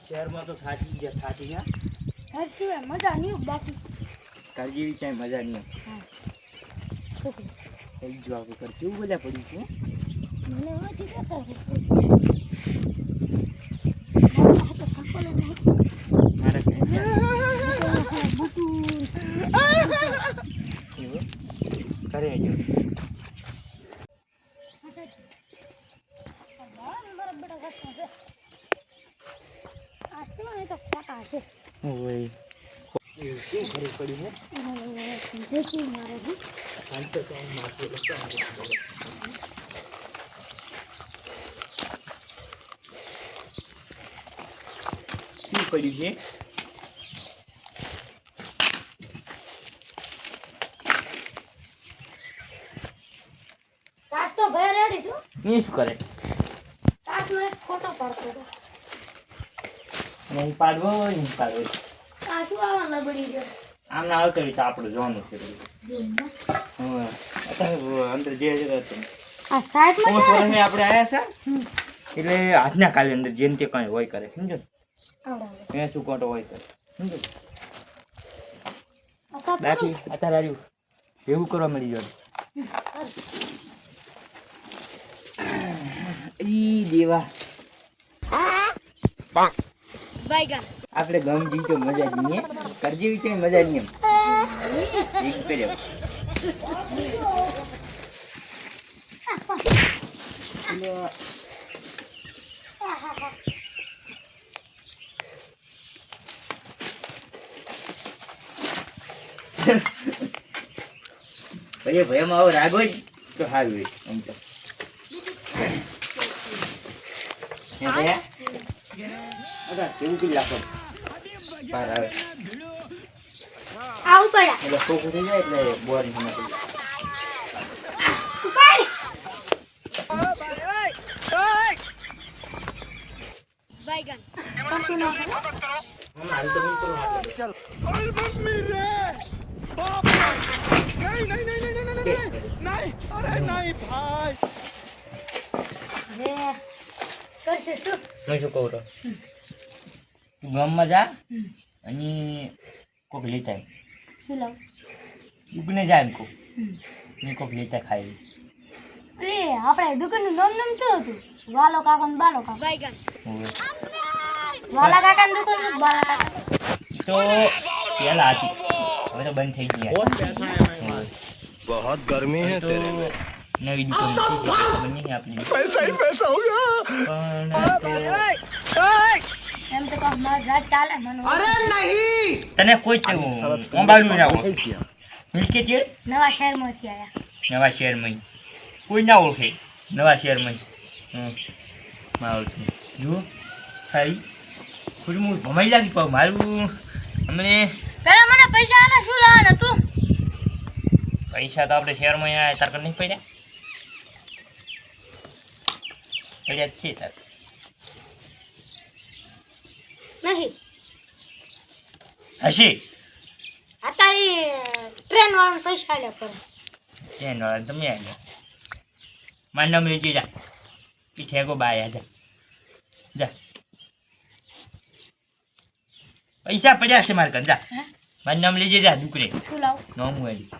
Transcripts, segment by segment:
શહેરમાં તો થાકી ગયા ઘર સિવાય મજા નહીં બાકી ઘર જેવી ચાય મજા નહીં. હા શું કહે થઈ જ આગળ કર કેવું બધા પડ્યું છે મને વાંચી દેતા તો સંપલ નહીં મારા ઘરે બુટુન એવું કરે જો મારા બેટા ઘરમાં છે આસ્તે મને તો ફોટા હશે ઓય એવું કેવું ઘરે પડ્યું છે દેખી મારે જી હાલ તો કાંઈ માથે લખતા શું પડ્યું છે કાચ તો ભય રેડી છું એ શું કરે કાચનો એક ફોટો પાડતો હતો નહીં પાડવો આ શું આવા લબડી છે આમ ના આવતો તો આપણે જોવાનું છે હા અત્યારે અંદર જે છે આ સાઈડમાં વર્ષે આપણે આવ્યા છે એટલે આજના કાલે અંદર જેમ તે કંઈ હોય કરે સમજો આવડે એ શું કોટો હોય કરે સમજો આ બાકી અત્યારે આવ્યું એવું કરવા મળી જાય ઈ દેવા બાયગા આપણે ગમજી તો મજા જ નહીં કરજી છે મજા જ નહીં એમ કર્યો ભાઈ ભાઈમાં આવો રાગો જ તો સારું હોય આમ તો કેવું કઈ લાખો બહાર આવે આવું પડ્યા એટલે ખોખું થઈ જાય એટલે બોરિંગ ન થઈ બાયગા હાલ તો નહીં કરું અરે કરશે શું હું શું કહું તો તું ગામમાં જા અને કોક લેતા શું લાવ દુકને જાય એમ કોક ને કોક લેતા ખાઈ અરે આપણે દુકાનનું નામ શું હતું વાલો કાકા ને બાલો કાકા બાયગા વાલા કાકા ની દુકાન છે બાલા કાકા તો પહેલા હતી હવે તો બંધ થઈ ગઈ बहुत गर्मी है તો तेरे में નવી દુકાન છે ખબર નહીં આપણી पैसा ही पैसा होगा પણ એમ તો કહો માર રાત ચાલે મને नहीं તને કોઈ મોબાઈલ ના હોય किया મિલકે છે નવા શહેરમાંથી આયા નવા શહેરમાં કોઈ ના ઓળખે નવા શહેરમાં માં ઓળખે જુઓ ખાઈ ખુદ હું ભમાઈ લાગી પાઉં મારું અમને પેલા મને પૈસા આલે શું લાવવાના તું પૈસા તો આપણે શહેરમાં અહીંયા તાર નહીં પડ્યા પડ્યા જ છે તાર નહીં હશે અત્યારે ટ્રેન વાળાને પૈસા આલ્યા પડે ટ્રેન વાળા તમે આવ્યા મારું નામ લઈ જા એ ઠેકો બાયા જા જા પૈસા પડ્યા છે મારે કન જા હે મારું નામ લઈ જા દુકરે શું લાવ નોમ વાળી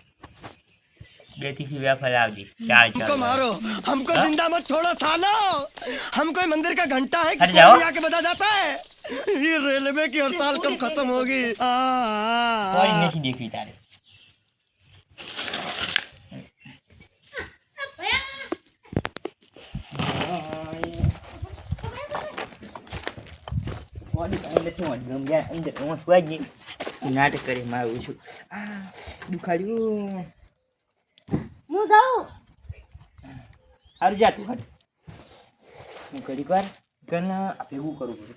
બે તીખી વેફર આવજે ચાલ हमको ચાલ मारो हमको जिंदा मत छोड़ो सालो हम कोई मंदिर का घंटा है हट जाओ। आके बजा जाता है ये रेलवे की हड़ताल कब खत्म होगी કોઈ નથી દેખવી તારે નાટક કરી મારું છું આ દુખાડ્યું હું જાઉં સારું જા તું હટ હું ઘડીક વાર ઘરના ભેગું કરું પડે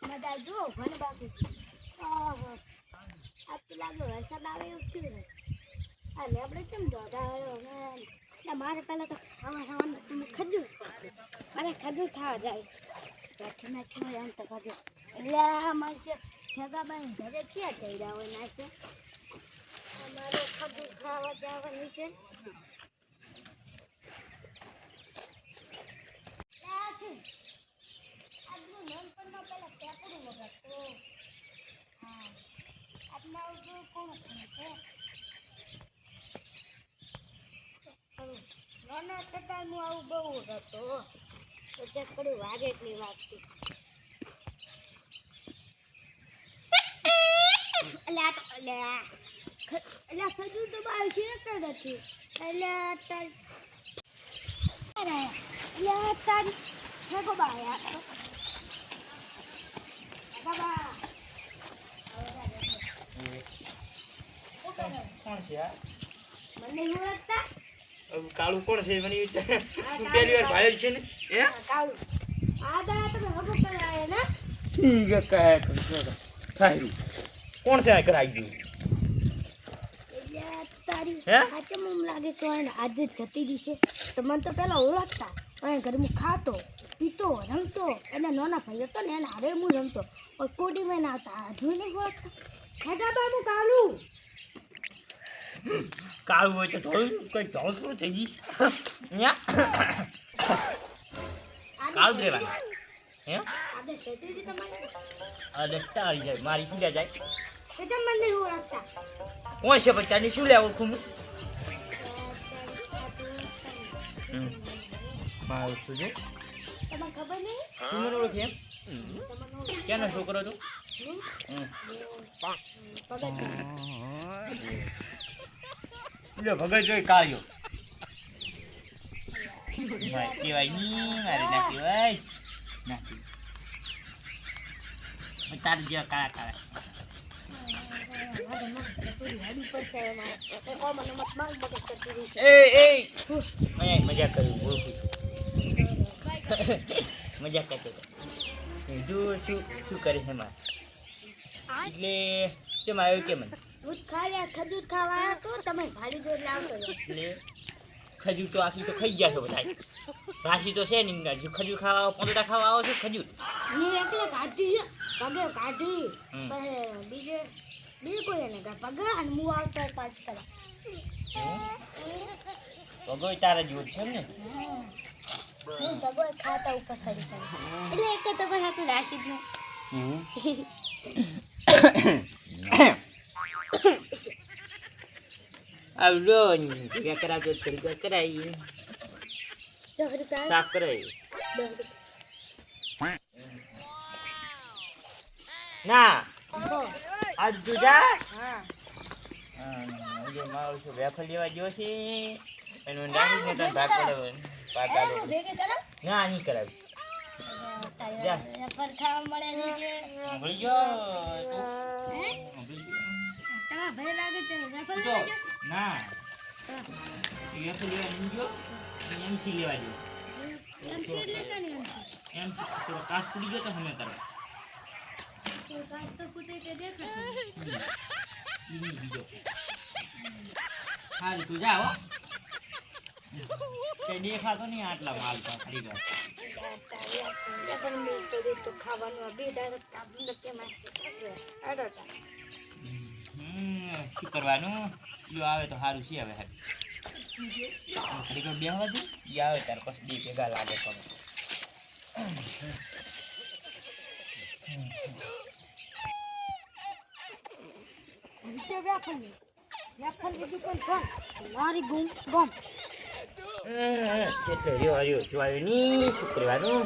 બધા જુઓ ઘણ બાકી આ તો લાગે વરસાદ આવે એવું થયું ને આ લેબડે કેમ દોઢા આવ્યો મારે પહેલાં તો ખાવાનું તમે ખજૂર મારે ખજૂર ખાવા જાય બેઠી નાખી આમ તો ખજૂર એટલે અમારે છે ઠેકાબાઈ ઘરે ક્યાં જઈ રહ્યા હોય નાખે અમારે ખજૂર ખાવા જવાની છે નાના ટટાનું આવું બહુ હતો તો ચેક કર્યું વાગે જ નહીં વાગતું. એટલે ખજૂર તો બહાર છે જ નથી એટલે તારી ફેંકો બહાર કોણ છે આ મને નહીં ઓળખતા. કાળું કોણ છે મને તું પહેલી વાર ભાઈ છે ને હે કાળું આ દા તમે હગો કરાય ને ઠીક છે ખાયરું કોણ છે આ કરાઈ ગયું એટલે તારી હે? સાચે મને લાગે કે એને આજે જ જતી રહી છે તો મને તો પહેલા ઓળખતા અને ઘરમાં ખાતો પીતો રમતો અને નાના ભાઈ હતો ને એને હારે હું રમતો કોડીમાં ના આવતા હજુ નહીં ઓળખતા. હેગા બાબુ કાળું કાળું હોય તો થોડું કંઈ ધોળું થઈ ગઈ કાળું જ રહેવાનું હે આજે જતી હતી તમારે અરે તારી જાય મારી શું જાય કે તમે મને નહીં ઓળખતા. કોણ છે બચ્ચાની શું લે ઓળખું હું મારું શું છે તમને ખબર નહીં તું મને ઓળખે એમ તમને ક્યાંનો છોકરો હતો લો ભગત જોઈ કાળ્યો મારે કહેવાય નહીં મારે ના કહેવાય ના તારે જેવા કાળા કાળા એ મેં મજાક કર્યું ઓળખું છું મજાક કરતો હતો જો શું કરે છે મારે એટલે કેમ આવ્યો કે મને હું ખાયા ખજૂર ખાવા આવ્યો તો તમે ભાડી જોઈ લાવતો હતો. એટલે ખજૂર તો આખી તો ખાઈ ગયા છો બધા રાશી તો છે નહીં જો ખજૂર ખાવા આવો પોંદડા ખાવા આવો છો ખજૂર મેં એટલે કાઢી છે પગે કાઢી હમ. પછી બીજે કોઈ એને પગે અને હું આવતા પાછ કરા ભગોય તારા જેવું જ છે ને હું દબો ખાતા ઉપર સરી એટલે એક તો તમારે હતું રાશિદ નું આવજો ભેગા કરાવજો ભેગા કરાવી 10 રૂપિયા સાફ કરાવી 10 રૂપિયા ના હો. આજ તું જા હા જો મારો છો વેફર લેવા ગયો છે એનું નાખી ને તને ભાગ પડે ભાગ આલો ભેગે કરો ના નહીં કરાવી જા. પર ખાવા મળે છે ભૂલી ગયો હે? તમારા ભાઈ લાગે છે વેફર તો લેવા જાઓ? ના વેફર લેવા નહીં ગયો એમસી લેવા ગયો એમસી એટલે શું નહીં એમ થોડો કાચ પડી ગયો તો અમે કરવા એમસી કાચ તો કૂટે તે દેખાય ઈ બીજો હાલ તું જા હો તે દેખાતો નહીં આટલા માલ તો ખરી ગયો તો ખાવાનું બે દાડો આપણે કેમ અડોટા શું કરવાનું જો આવે તો સારું છે હવે ખરી ગયો બે હવા દે ઈ આવે ત્યારે પછી બે ભેગા લાગે તમે વેફરની દુકાન કોણ મારી ગુમ ગમ કેટલો રહ્યો જોયું નહીં શું કરવાનું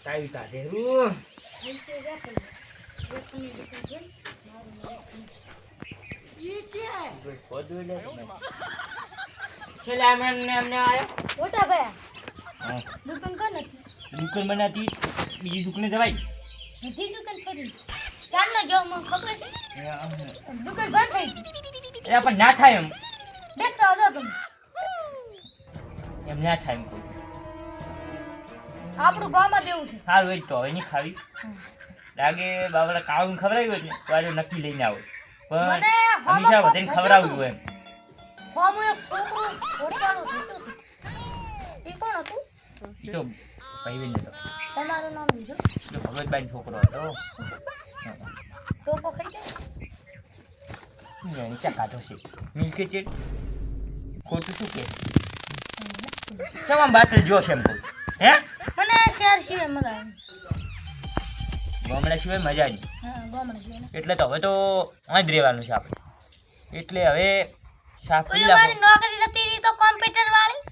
તાવી તાધેરું છેલ્લા એમને આવ્યો મોટા ભાઈ દુકાન કોણ હતી દુકાન બનાતી બીજી દુકાને જવાય બધી દુકાન કરી ચાંદનો જો મને ખબર છે દુકાન બંધ થઈ ગઈ એ પણ ના થાય એમ દેખતો હતો તમે એમ ના થાય એમ કોઈ આપણું ગામમાં દેવું છે સારું એ તો હવે નહીં ખાવી લાગે બાબા કાળું ખવડાવ્યું હોય ને તો આજે નક્કી લઈને આવો પણ મને હંમેશા બધાને ખવડાવવું એમ ફોર્મ એક છોકરું પોતાનું થતું એ કોણ હતું એ તો ભાઈ હતો તમારું નામ લીધું તો ભગતભાઈ છોકરો હતો ટોપો ખાઈ જાય નીચે કાઢો છે મિલ્કી ચેટ ખોટું શું કે કેમ આમ બાતરે જો છે એમ કોઈ હે મને શેર સિવાય મજા આવે ગામડા સિવાય મજા નહીં. હા ગામડા સિવાય એટલે તો હવે તો અહીં જ રહેવાનું છે આપણે. એટલે હવે શાક ઓલો મારી નોકરી જતી રહી તો કોમ્પ્યુટર વાળી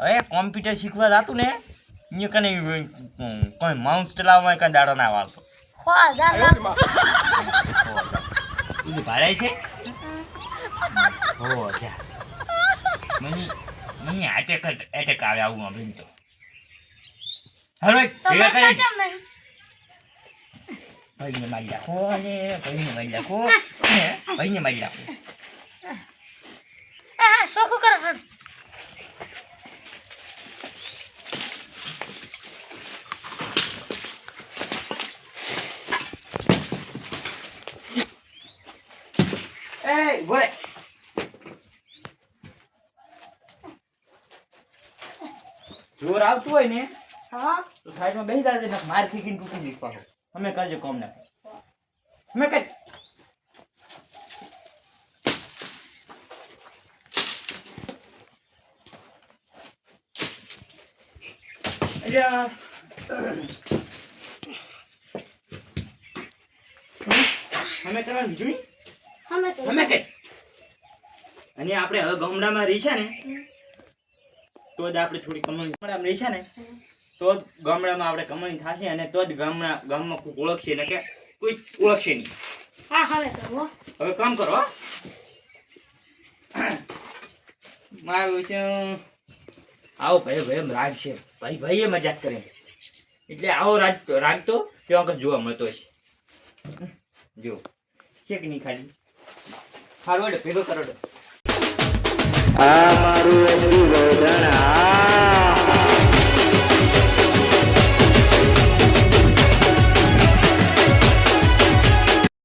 હવે કોમ્પ્યુટર શીખવા જાતું ને અહીંયા કને કોઈ માઉસ ચલાવવા કઈ દાડો ના વાળતો. 1000 લાખ તું ભાડાય છે હો જા મને એટેક આવે આવું આપણે તો. હવે ભેગા કરી કેમ નહીં ભાઈને મારી રાખો અને ભાઈને મારી રાખો ભાઈને મારી રાખો. હા સોખું કરો હારું. એ બોલે જોર આવતું હોય ને હા તો સાઈડમાં બેસી જાય ને માર ખીકીને તૂટી જઈશ પાછો. અમે કરજો કોમ ના અમે કઈ અલ્યા અમે કરવાનું બીજું નહીં. અમે કઈ અને આપણે હવે ગામડામાં રહી છે ને તો જ આપણે થોડી કમાણી ગામડામાં રહી છે ને તો જ ગામડામાં આપણે કમાણી થશે અને તો જ ગામમાં કોઈ ઓળખશે ને કે કોઈ ઓળખશે નહીં. હા હવે કરો હવે કામ કરો હો. મારું છે આવો ભાઈ રાગ છે ભાઈએ મજાક કરે એટલે આવો રાગ તો ત્યાં વખત જોવા મળતો છે. જો છે કે નહીં ખાલી સારું ભેગો કરો. આ મારું એસટી ગોધણા